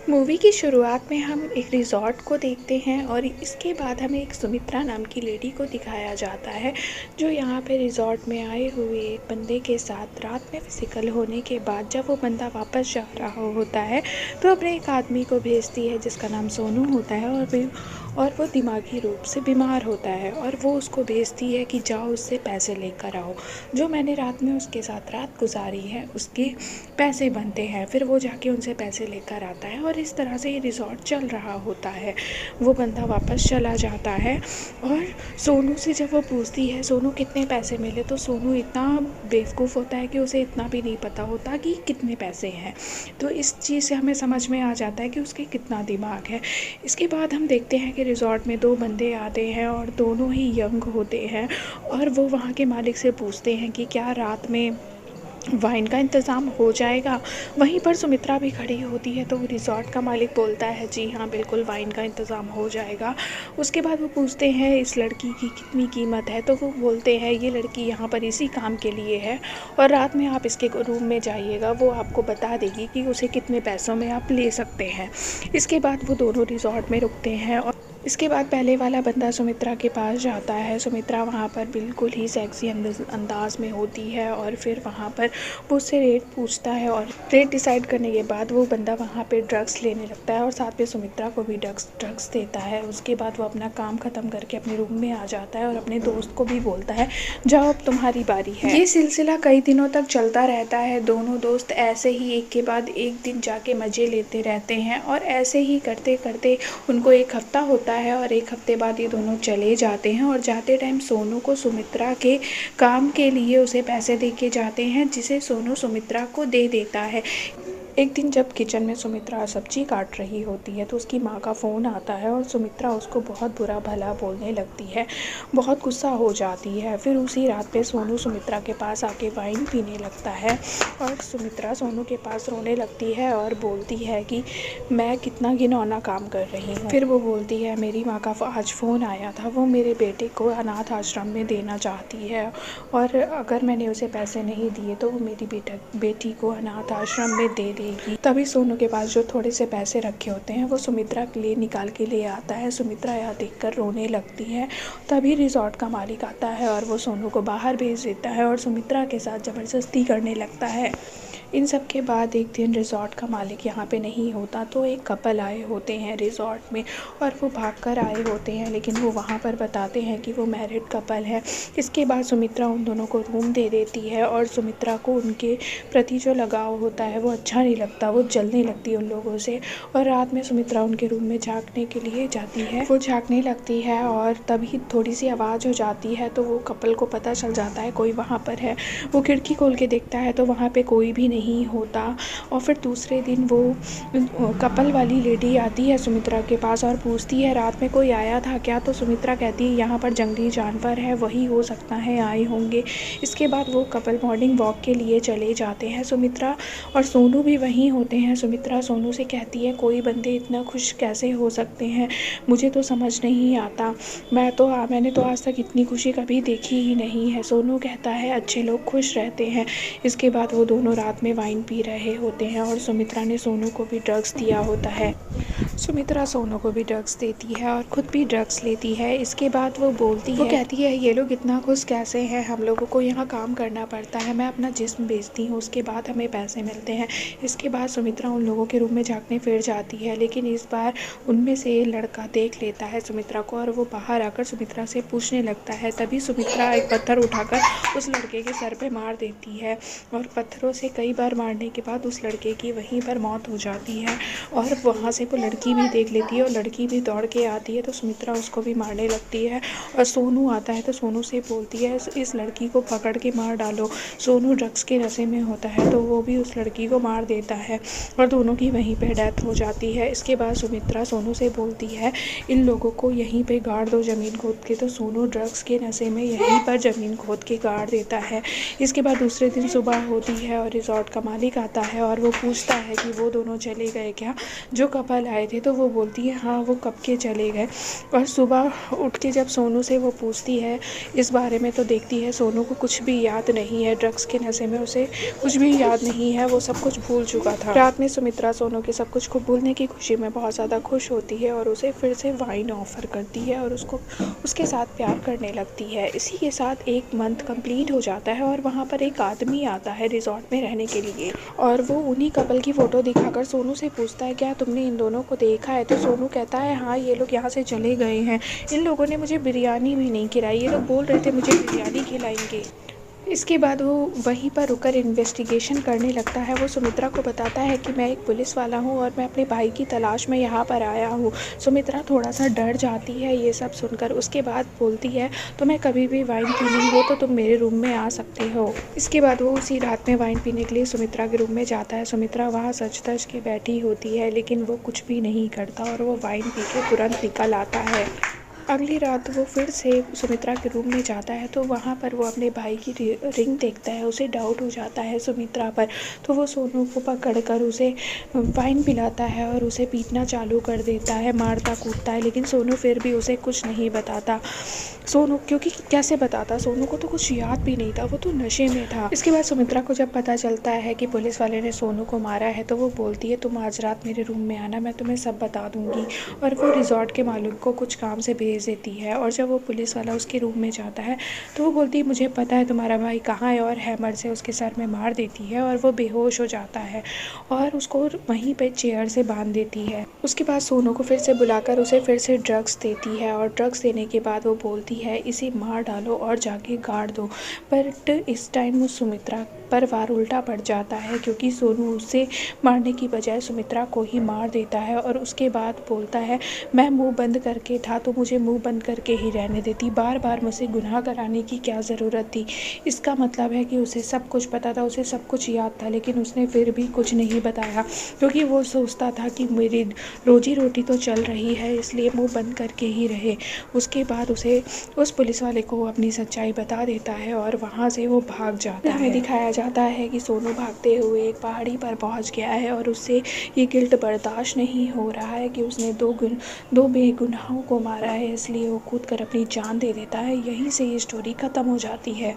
Movie की शुरुआत में हम एक रिज़ॉर्ट को देखते हैं और इसके बाद हमें एक सुमित्रा नाम की लेडी को दिखाया जाता है, जो यहाँ पे रिज़ॉर्ट में आए हुए एक बंदे के साथ रात में फिजिकल होने के बाद जब वो बंदा वापस जा रहा होता है तो अपने एक आदमी को भेजती है जिसका नाम सोनू होता है और वो दिमागी रूप से बीमार होता है और वो उसको भेजती है कि जाओ उससे पैसे लेकर आओ, जो मैंने रात में उसके साथ रात गुजारी है उसके पैसे बनते हैं। फिर वो जाके उनसे पैसे लेकर आता है और इस तरह से ये रिज़ॉर्ट चल रहा होता है। वो बंदा वापस चला जाता है और सोनू से जब वो पूछती है सोनू कितने पैसे मिले, तो सोनू इतना बेवकूफ़ होता है कि उसे इतना भी नहीं पता होता कि कितने पैसे हैं। तो इस चीज़ से हमें समझ में आ जाता है कि उसके कितना दिमाग है। इसके बाद हम देखते हैं कि रिज़ॉर्ट में दो बंदे आते हैं और दोनों ही यंग होते हैं और वो वहाँ के मालिक से पूछते हैं कि क्या रात में वाइन का इंतज़ाम हो जाएगा। वहीं पर सुमित्रा भी खड़ी होती है तो रिज़ॉर्ट का मालिक बोलता है जी हाँ बिल्कुल वाइन का इंतज़ाम हो जाएगा। उसके बाद वो पूछते हैं इस लड़की की कितनी कीमत है, तो वो बोलते हैं ये लड़की यहाँ पर इसी काम के लिए है और रात में आप इसके रूम में जाइएगा, वो आपको बता देगी कि उसे कितने पैसों में आप ले सकते हैं। इसके बाद वो दोनों रिज़ॉर्ट में रुकते हैं और इसके बाद पहले वाला बंदा सुमित्रा के पास जाता है। सुमित्रा वहाँ पर बिल्कुल ही सेक्सी अंदाज में होती है और फिर वहाँ पर वो उससे रेट पूछता है और रेट डिसाइड करने के बाद वो बंदा वहाँ पे ड्रग्स लेने लगता है और साथ में सुमित्रा को भी ड्रग्स देता है। उसके बाद वो अपना काम ख़त्म करके अपने रूम में आ जाता है और अपने दोस्त को भी बोलता है जाओ अब तुम्हारी बारी है। ये सिलसिला कई दिनों तक चलता रहता है। दोनों दोस्त ऐसे ही एक के बाद एक दिन जाके मज़े लेते रहते हैं और ऐसे ही करते करते उनको एक हफ़्ता होता है और एक हफ्ते बाद ये दोनों चले जाते हैं और जाते टाइम सोनू को सुमित्रा के काम के लिए उसे पैसे दे के जाते हैं, जिसे सोनू सुमित्रा को दे देता है। एक दिन जब किचन में सुमित्रा सब्जी काट रही होती है तो उसकी माँ का फ़ोन आता है और सुमित्रा उसको बहुत बुरा भला बोलने लगती है, बहुत गुस्सा हो जाती है। फिर उसी रात पे सोनू सुमित्रा के पास आके वाइन पीने लगता है और सुमित्रा सोनू के पास रोने लगती है और बोलती है कि मैं कितना घिनौना काम कर रही हूँ। फिर वो बोलती है मेरी माँ का आज फ़ोन आया था, वो मेरे बेटे को अनाथ आश्रम में देना चाहती है और अगर मैंने उसे पैसे नहीं दिए तो वो मेरी बेटी को अनाथ आश्रम में दे देगी। तभी सोनू के पास जो थोड़े से पैसे रखे होते हैं वो सुमित्रा के लिए निकाल के ले आता है। सुमित्रा यह देखकर रोने लगती है। तभी रिज़ॉर्ट का मालिक आता है और वो सोनू को बाहर भेज देता है और सुमित्रा के साथ ज़बरदस्ती करने लगता है। इन सब के बाद एक दिन रिज़ॉर्ट का मालिक यहाँ पे नहीं होता तो एक कपल आए होते हैं रिज़ॉर्ट में और वो भागकर आए होते हैं, लेकिन वो वहाँ पर बताते हैं कि वो मैरिड कपल है। इसके बाद सुमित्रा उन दोनों को रूम दे देती है और सुमित्रा को उनके प्रति जो लगाव होता है वो अच्छा नहीं लगता, वो जलने लगती है उन लोगों से और रात में सुमित्रा उनके रूम में झाँकने के लिए जाती है। वो झाँकने लगती है और तभी थोड़ी सी आवाज़ हो जाती है तो वो कपल को पता चल जाता है कोई वहाँ पर है। वो खिड़की खोल के देखता है तो वहाँ पर कोई भी नहीं होता और फिर दूसरे दिन वो कपल वाली लेडी आती है सुमित्रा के पास और पूछती है रात में कोई आया था क्या, तो सुमित्रा कहती है यहाँ पर जंगली जानवर है, वही हो सकता है आए होंगे। इसके बाद वो कपल मॉर्निंग वॉक के लिए चले जाते हैं। सुमित्रा और सोनू भी वहीं होते हैं। सुमित्रा सोनू से कहती है कोई बंदे इतना खुश कैसे हो सकते हैं, मुझे तो समझ नहीं आता, मैंने तो आज तक इतनी खुशी कभी देखी ही नहीं है। सोनू कहता है अच्छे लोग खुश रहते हैं। इसके बाद वो दोनों रात में वाइन पी रहे होते हैं और सुमित्रा ने सोनू को भी ड्रग्स दिया होता है। सुमित्रा सोनू को भी ड्रग्स देती है और ख़ुद भी ड्रग्स लेती है। इसके बाद वो कहती है ये लोग इतना खुश कैसे हैं, हम लोगों को यहाँ काम करना पड़ता है, मैं अपना जिस्म बेचती हूँ, उसके बाद हमें पैसे मिलते हैं। इसके बाद सुमित्रा उन लोगों के रूम में झाँकने फिर जाती है, लेकिन इस बार उनमें से लड़का देख लेता है सुमित्रा को और वो बाहर आकर सुमित्रा से पूछने लगता है। तभी सुमित्रा एक पत्थर उठाकर उस लड़के के सर पे मार देती है और पत्थरों से कई बार मारने के बाद उस लड़के की वहीं पर मौत हो जाती है और वहाँ से वो लड़की भी देख लेती है और लड़की भी दौड़ के आती है तो सुमित्रा उसको भी मारने लगती है और सोनू आता है तो सोनू से बोलती है इस लड़की को पकड़ के मार डालो। सोनू ड्रग्स के नशे में होता है तो वो भी उस लड़की को मार देता है और दोनों की वहीं पे डेथ हो जाती है। इसके बाद सुमित्रा सोनू से बोलती है इन लोगों को यहीं पे गाड़ दो ज़मीन खोद के, तो सोनू ड्रग्स के नशे में यहीं पर ज़मीन खोद के गाड़ देता है। इसके बाद दूसरे दिन सुबह होती है और रिज़ॉर्ट का मालिक आता है और वो पूछता है कि वो दोनों चले गए क्या, जो कपल आए थे के, तो वो बोलती है हाँ वो कब के चले गए। और सुबह उठ के जब सोनू से वो पूछती है इस बारे में, तो देखती है सोनू को कुछ भी याद नहीं है। ड्रग्स के नशे में उसे कुछ भी याद नहीं है, वो सब कुछ भूल चुका था। रात में सुमित्रा सोनू के सब कुछ को भूलने की खुशी में बहुत ज़्यादा खुश होती है और उसे फिर से वाइन ऑफर करती है और उसको उसके साथ प्यार करने लगती है। इसी के साथ 1 मंथ कंप्लीट हो जाता है और वहाँ पर एक आदमी आता है रिजॉर्ट में रहने के लिए, और वो उन्हीं कपल की फ़ोटो दिखाकर सोनू से पूछता है क्या तुमने इन दोनों को देखा है। तो सोनू कहता है हाँ ये लोग यहाँ से चले गए हैं, इन लोगों ने मुझे बिरयानी भी नहीं खिलाई, ये लोग बोल रहे थे मुझे बिरयानी खिलाएंगे। इसके बाद वो वहीं पर रुककर इन्वेस्टिगेशन करने लगता है। वो सुमित्रा को बताता है कि मैं एक पुलिस वाला हूँ और मैं अपने भाई की तलाश में यहाँ पर आया हूँ। सुमित्रा थोड़ा सा डर जाती है ये सब सुनकर। उसके बाद बोलती है तो मैं कभी भी वाइन पीनी हो तो तुम मेरे रूम में आ सकते हो। इसके बाद वो उसी रात में वाइन पीने के लिए सुमित्रा के रूम में जाता है। सुमित्रा वहाँ सच-धज के बैठी होती है लेकिन वो कुछ भी नहीं करता और वो वाइन पी के तुरंत निकल आता है। अगली रात वो फिर से सुमित्रा के रूम में जाता है तो वहाँ पर वो अपने भाई की रिंग देखता है। उसे डाउट हो जाता है सुमित्रा पर, तो वो सोनू को पकड़कर उसे वाइन पिलाता है और उसे पीटना चालू कर देता है, मारता कूटता है। लेकिन सोनू फिर भी उसे कुछ नहीं बताता। सोनू क्योंकि कैसे बताता, सोनू को तो कुछ याद भी नहीं था, वो तो नशे में था। इसके बाद सुमित्रा को जब पता चलता है कि पुलिस वाले ने सोनू को मारा है तो वो बोलती है तुम आज रात मेरे रूम में आना, मैं तुम्हें सब बता दूंगी। और वो रिजॉर्ट के मालिक को कुछ काम से भेज देती है। और जब वो पुलिस वाला उसके रूम में जाता है तो वो बोलती है मुझे पता है तुम्हारा भाई कहाँ है, और हैमर से उसके सर में मार देती है और वो बेहोश हो जाता है और उसको वहीं पे चेयर से बांध देती है। उसके बाद सोनू को फिर से बुलाकर उसे फिर से ड्रग्स देती है और ड्रग्स देने के बाद वो बोलती है इसे मार डालो और जाके गाड़ दो। बट इस टाइम वो सुमित्रा पर वार उल्टा पड़ जाता है क्योंकि सोनू उसे मारने की बजाय सुमित्रा को ही मार देता है और उसके बाद बोलता है मैं मुंह बंद करके था तो मुझे मुंह बंद करके ही रहने देती, बार बार मुझसे गुनाह कराने की क्या ज़रूरत थी। इसका मतलब है कि उसे सब कुछ पता था, उसे सब कुछ याद था, लेकिन उसने फिर भी कुछ नहीं बताया क्योंकि वो सोचता था कि मेरी रोजी रोटी तो चल रही है इसलिए मुंह बंद करके ही रहे। उसके बाद उसे उस पुलिस वाले को अपनी सच्चाई बता देता है और वहाँ से वो भाग जाता है। हमें दिखाया जाता है कि सोनू भागते हुए एक पहाड़ी पर पहुँच गया है और उससे ये गिल्ट बर्दाश्त नहीं हो रहा है कि उसने दो बेगुनाहों को मारा है, इसलिए वो कूद कर अपनी जान दे देता है। यहीं से ये स्टोरी ख़त्म हो जाती है।